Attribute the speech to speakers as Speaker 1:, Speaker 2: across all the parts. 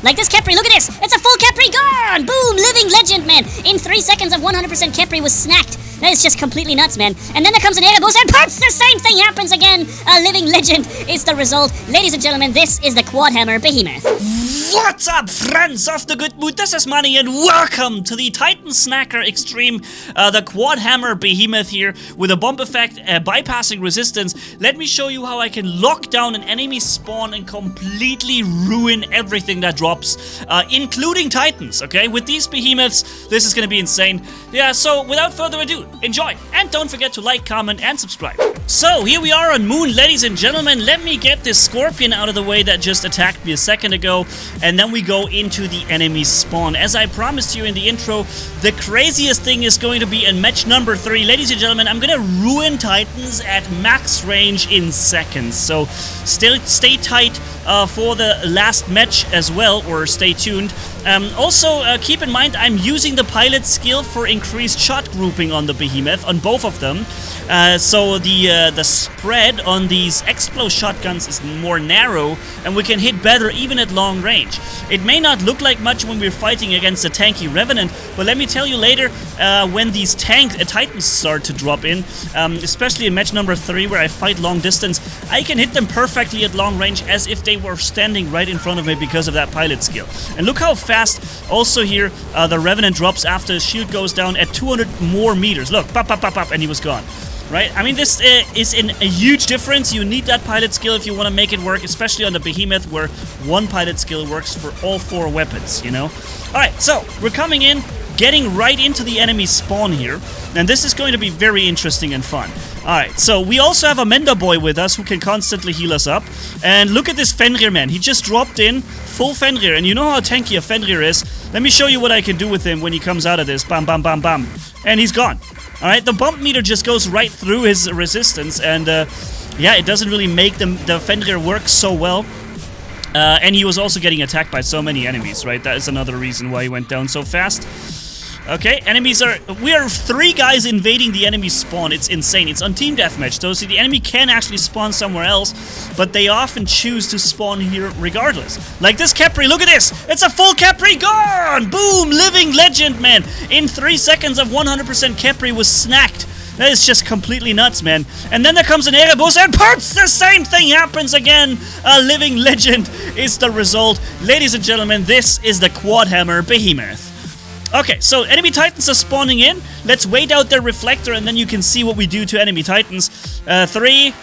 Speaker 1: Like this Kepri, look at this! It's a full Kepri gone! Boom! Living legend, man! In 3 seconds of 100% Kepri was snacked. That is just completely nuts, man. And then there comes an air boost and perps! The same thing happens again! A living legend is the result. Ladies and gentlemen, this is the Quad Hammer Behemoth.
Speaker 2: What's up, friends of the good mood? This is Manni, and welcome to the Titan Snacker Extreme, the Quad Hammer Behemoth here, with a bomb effect, bypassing resistance. Let me show you how I can lock down an enemy spawn and completely ruin everything that drops, including Titans, okay? With these Behemoths, this is gonna be insane. Yeah, so without further ado, enjoy! And don't forget to like, comment, and subscribe. So, here we are on Moon, ladies and gentlemen. Let me get this Scorpion out of the way that just attacked me a second ago. And then we go into the enemy spawn. As I promised you in the intro, the craziest thing is going to be in match number 3. Ladies and gentlemen, I'm gonna ruin Titans at max range in seconds. So still stay tight for the last match as well, or stay tuned. Also, keep in mind, I'm using the pilot skill for increased shot grouping on the Behemoth, on both of them. So the spread on these Explo shotguns is more narrow, and we can hit better even at long range. It may not look like much when we're fighting against a tanky Revenant, but let me tell you later, when these Titans start to drop in, especially in match number 3 where I fight long distance, I can hit them perfectly at long range as if they were standing right in front of me because of that pilot skill. And look how fast also here the Revenant drops after his shield goes down at 200 more meters. Look, pop, pop, pop, pop, and he was gone. Right? I mean, this is a huge difference. You need that pilot skill if you want to make it work, especially on the Behemoth, where one pilot skill works for all 4 weapons, you know? Alright, so, we're coming in, getting right into the enemy spawn here, and this is going to be very interesting and fun. Alright, so we also have a Mender boy with us who can constantly heal us up, and look at this Fenrir, man. He just dropped in, full Fenrir, and you know how tanky a Fenrir is. Let me show you what I can do with him when he comes out of this. Bam, bam, bam, bam. And he's gone. Alright, the bump meter just goes right through his resistance, and yeah, it doesn't really make the Fenrir work so well. And he was also getting attacked by so many enemies, right? That is another reason why he went down so fast. Okay, we are 3 guys invading the enemy spawn. It's insane. It's on team deathmatch, though, so the enemy can actually spawn somewhere else, but they often choose to spawn here regardless. Like this Kepri, look at this! It's a full Kepri gone! Boom! Living legend, man! In 3 seconds of 100% Kepri was snacked. That is just completely nuts, man. And then there comes an Erebus and perps! The same thing happens again! A living legend is the result. Ladies and gentlemen, this is the Quad Hammer Behemoth. Okay, so enemy Titans are spawning in. Let's wait out their reflector and then you can see what we do to enemy Titans. 3,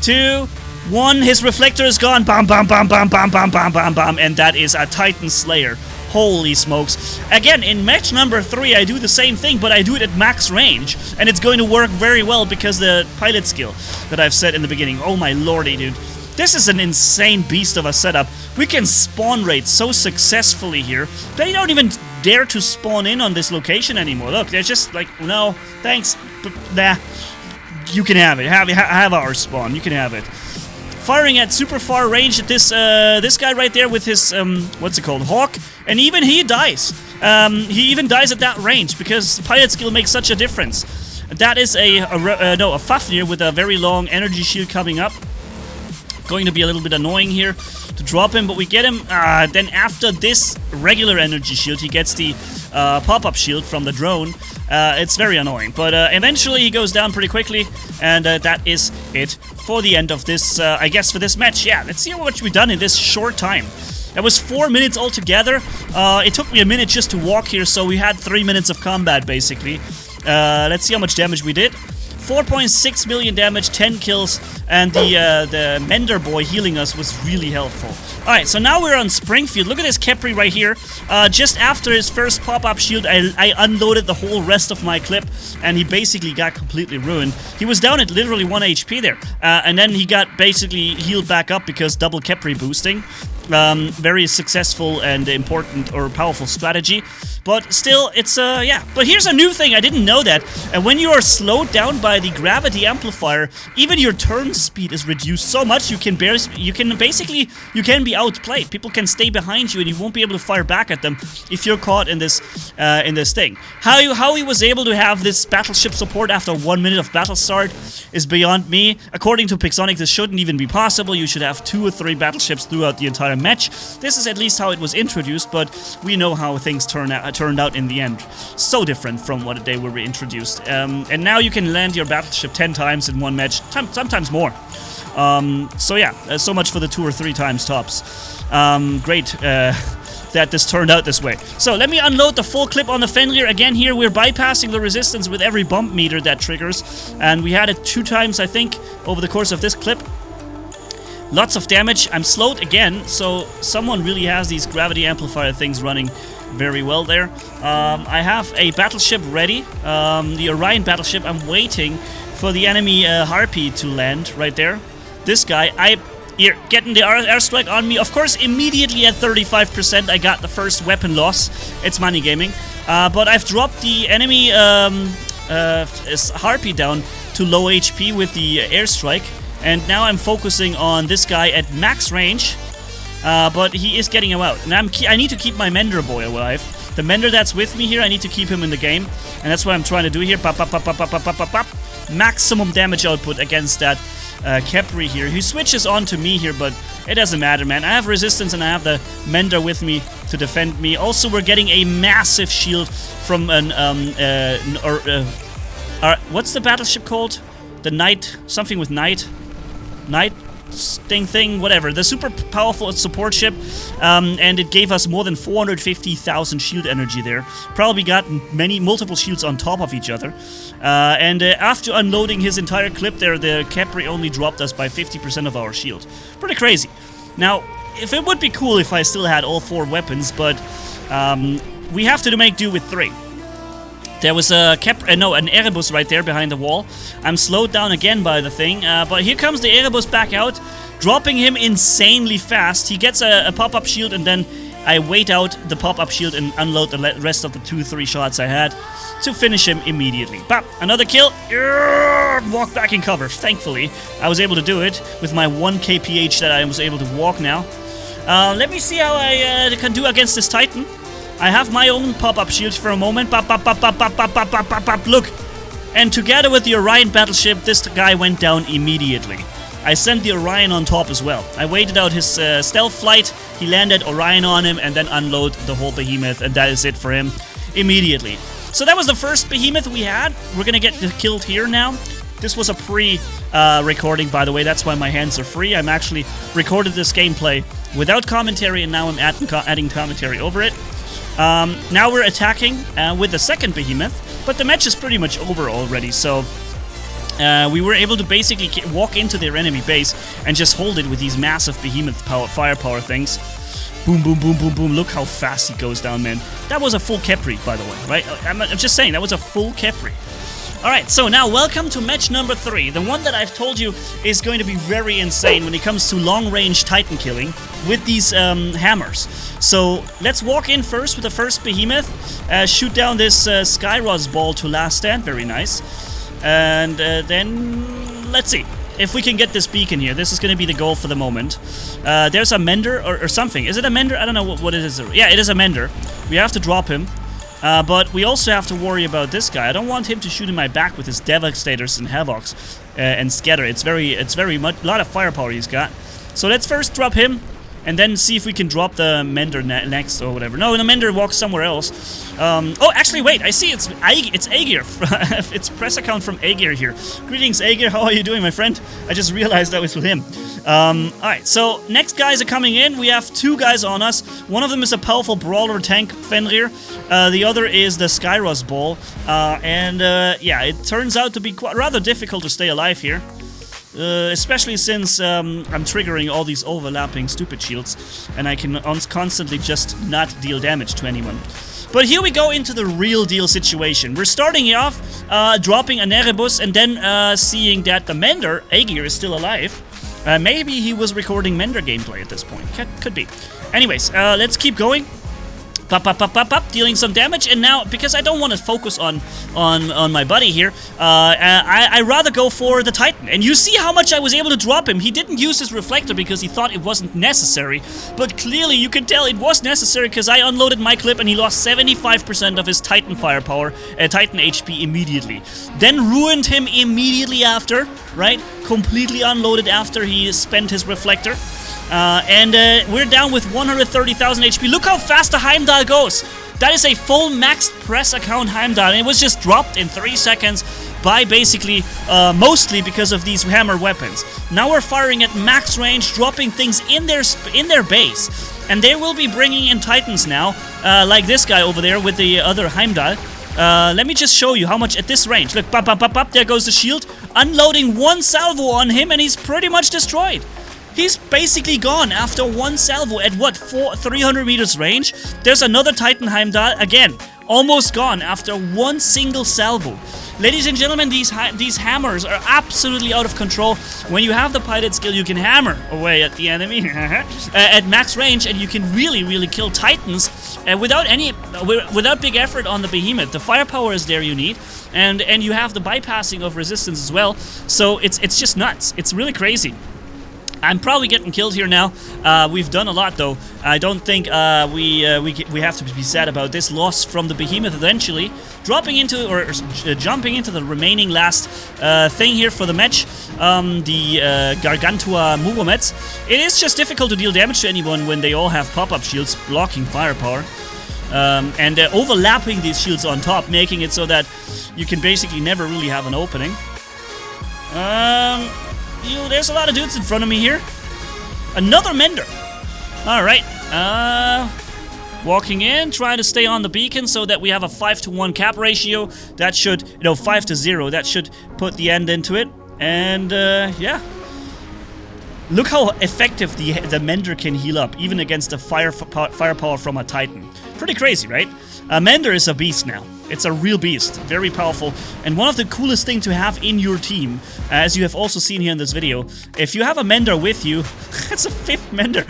Speaker 2: 2, 1. His reflector is gone. Bam, bam, bam, bam, bam, bam, bam, bam, bam. And that is a Titan Slayer. Holy smokes. Again, in match number 3, I do the same thing, but I do it at max range. And it's going to work very well because the pilot skill that I've said in the beginning. Oh my lordy, dude. This is an insane beast of a setup. We can spawn raid so successfully here. They don't even dare to spawn in on this location anymore. Look, they're just like, no, thanks, but nah. You can have it. Have our spawn. You can have it. Firing at super far range at this this guy right there with his what's it called, Hawk, and even he dies. He even dies at that range because pilot skill makes such a difference. That is a Fafnir with a very long energy shield coming up. Going to be a little bit annoying here to drop him, but we get him. Then after this regular energy shield, he gets the pop-up shield from the drone. It's very annoying, but eventually he goes down pretty quickly, and that is it for the end of this, I guess, for this match. Yeah, let's see how much we've done in this short time. That was 4 minutes altogether. It took me a minute just to walk here, so we had 3 minutes of combat, basically. Let's see how much damage we did. 4.6 million damage, 10 kills, and the Mender boy healing us was really helpful. Alright, so now we're on Springfield. Look at this Kepri right here. Just after his first pop-up shield, I unloaded the whole rest of my clip, and he basically got completely ruined. He was down at literally 1 HP there, and then he got basically healed back up because double Kepri boosting. Very successful and important or powerful strategy. But still, it's, yeah. But here's a new thing, I didn't know that. And when you are slowed down by the gravity amplifier, even your turn speed is reduced so much you can be outplayed. People can stay behind you and you won't be able to fire back at them if you're caught in this thing. How he was able to have this battleship support after 1 minute of battle start is beyond me. According to Pixonic, this shouldn't even be possible. You should have 2 or 3 battleships throughout the entire match. This is at least how it was introduced, but we know how things turned out in the end. So different from what they were introduced. And now you can land your battleship 10 times in one match, sometimes more. So yeah, so much for the 2 or 3 times tops. Great that this turned out this way. So let me unload the full clip on the Fenrir. Again here, we're bypassing the resistance with every bump meter that triggers. And we had it 2 times, I think, over the course of this clip. Lots of damage. I'm slowed again, so someone really has these gravity amplifier things running very well there. I have a battleship ready, the Orion battleship. I'm waiting for the enemy Harpy to land right there. This guy, here, getting the airstrike on me. Of course, immediately at 35%, I got the first weapon loss. It's Manni-Gaming. But I've dropped the enemy Harpy down to low HP with the airstrike. And now I'm focusing on this guy at max range. But he is getting him out. And I need to keep my Mender boy alive. The Mender that's with me here, I need to keep him in the game. And that's what I'm trying to do here. Pop, pop, pop, pop, pop, pop, pop, pop. Maximum damage output against that Kepri here. He switches on to me here, but it doesn't matter, man. I have resistance and I have the Mender with me to defend me. Also, we're getting a massive shield from an... what's the battleship called? The Knight... Something with Knight? Knight... thing, whatever. The super powerful support ship, and it gave us more than 450,000 shield energy there. Probably got multiple shields on top of each other. And after unloading his entire clip there, the Kepri only dropped us by 50% of our shield. Pretty crazy. Now, if it would be cool if I still had all 4 weapons, but we have to make do with 3. There was a an Erebus right there behind the wall. I'm slowed down again by the thing, but here comes the Erebus back out, dropping him insanely fast. He gets a pop-up shield, and then I wait out the pop-up shield and unload the rest of the 2-3 shots I had to finish him immediately. Bap! Another kill. Walk back in cover. Thankfully, I was able to do it with my 1 kph that I was able to walk now. Let me see how I can do against this Titan. I have my own pop-up shield for a moment. Bop, bop, bop, bop, bop, bop, bop, bop, bop, bop. Look! And together with the Orion battleship, this guy went down immediately. I sent the Orion on top as well. I waited out his stealth flight, he landed Orion on him, and then unload the whole Behemoth, and that is it for him immediately. So that was the first Behemoth we had. We're gonna get killed here now. This was a pre-recording, by the way. That's why my hands are free. I'm actually recorded this gameplay without commentary, and now I'm adding commentary over it. Now we're attacking with the second Behemoth, but the match is pretty much over already, so we were able to basically walk into their enemy base and just hold it with these massive Behemoth firepower things. Boom, boom, boom, boom, boom. Look how fast he goes down, man. That was a full Kepri, by the way, right? I'm just saying, that was a full Kepri. Alright, so now welcome to match number 3. The one that I've told you is going to be very insane when it comes to long-range Titan killing with these hammers. So let's walk in first with the first Behemoth, shoot down this Skyros ball to last stand, very nice. And then let's see if we can get this beacon here. This is going to be the goal for the moment. There's a Mender or something. Is it a Mender? I don't know what it is. Yeah, it is a Mender. We have to drop him. But we also have to worry about this guy. I don't want him to shoot in my back with his Devastators and Havocs and Scatter. It's very much a lot of firepower he's got. So let's first drop him, and then see if we can drop the Mender next or whatever. No, the Mender walks somewhere else. Oh, actually, wait. I see it's Aegir. It's press account from Aegir here. Greetings, Aegir. How are you doing, my friend? I just realized that was with him. Alright, so next guys are coming in. We have 2 guys on us. One of them is a powerful brawler tank Fenrir. The other is the Skyros ball. Yeah, it turns out to be rather difficult to stay alive here. Especially since I'm triggering all these overlapping stupid shields, and I can constantly just not deal damage to anyone. But here we go into the real deal situation. We're starting off dropping an Erebus, and then seeing that the Mender, Aegir, is still alive. Maybe he was recording Mender gameplay at this point. Could be. Anyways, let's keep going. Pop, dealing some damage. And now, because I don't want to focus on my buddy here, I rather go for the Titan. And you see how much I was able to drop him. He didn't use his reflector because he thought it wasn't necessary, but clearly you can tell it was necessary because I unloaded my clip and he lost 75% of his Titan firepower, Titan HP immediately. Then ruined him immediately after, right? Completely unloaded after he spent his reflector. And we're down with 130,000 HP. Look how fast the Heimdall goes. That is a full maxed press account Heimdall, and it was just dropped in 3 seconds by basically, mostly because of these hammer weapons. Now we're firing at max range, dropping things in their base. And they will be bringing in Titans now, like this guy over there with the other Heimdall. Let me just show you how much at this range. Look, there goes the shield. Unloading one salvo on him, and he's pretty much destroyed. He's basically gone after one salvo at what, 300 meters range? There's another Titan Heimdall, again, almost gone after one single salvo. Ladies and gentlemen, these hammers are absolutely out of control. When you have the pilot skill, you can hammer away at the enemy at max range, and you can really kill Titans without big effort on the Behemoth. The firepower is there you need, and you have the bypassing of resistance as well. So it's just nuts. It's really crazy. I'm probably getting killed here now. We've done a lot though. I don't think we have to be sad about this loss from the Behemoth eventually. Dropping into, or jumping into the remaining last thing here for the match, the Gargantua Mugomets. It is just difficult to deal damage to anyone when they all have pop-up shields blocking firepower. And overlapping these shields on top, making it so that you can basically never really have an opening. There's a lot of dudes in front of me here. Another Mender. Alright. Walking in, trying to stay on the beacon so that we have a 5-to-1 cap ratio. That should, 5-to-0. That should put the end into it. And, yeah. Look how effective the Mender can heal up, even against the firepower from a Titan. Pretty crazy, right? Mender is a beast now. It's a real beast, very powerful, and one of the coolest things to have in your team, as you have also seen here in this video. If you have a Mender with you, that's a 5th Mender.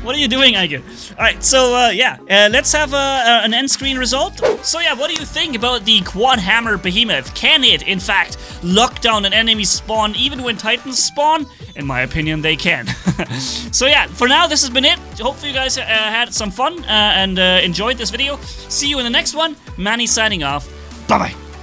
Speaker 2: What are you doing, Ike? Alright, so yeah, let's have an end screen result. So yeah, what do you think about the Quad Hammer Behemoth? Can it, in fact, lock down an enemy spawn even when Titans spawn? In my opinion, they can. So yeah, for now, this has been it. Hopefully you guys had some fun and enjoyed this video. See you in the next one. Manni signing off. Bye-bye.